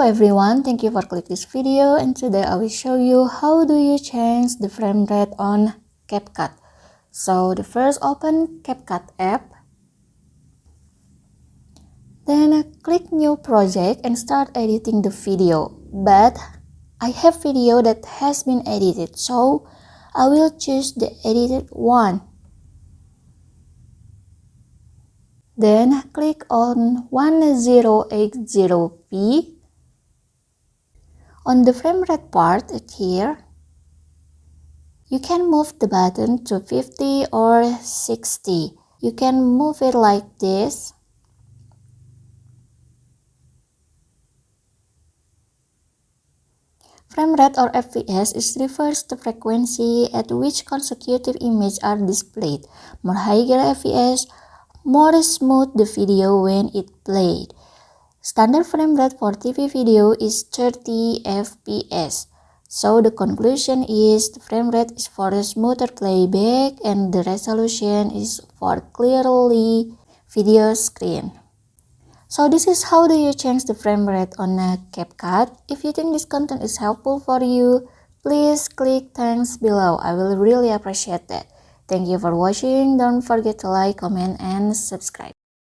everyone, thank you for clicking this video, and today I will show you how do you change the frame rate on CapCut. So the first, open CapCut app, then click new project and start editing the video. But I have video that has been edited, so I will choose the edited one. Then click on 1080p. On the frame rate part here, you can move the button to 50 or 60. You can move it like this. Frame rate or FPS refers to frequency at which consecutive images are displayed. More higher FPS, more smooth the video when it played. Standard frame rate for TV video is 30 FPS. So the conclusion is the frame rate is for a smoother playback and the resolution is for clearly video screen. So this is how do you change the frame rate on a CapCut. If you think this content is helpful for you, please click thanks below. I will really appreciate that. Thank you for watching. Don't forget to like, comment, and subscribe.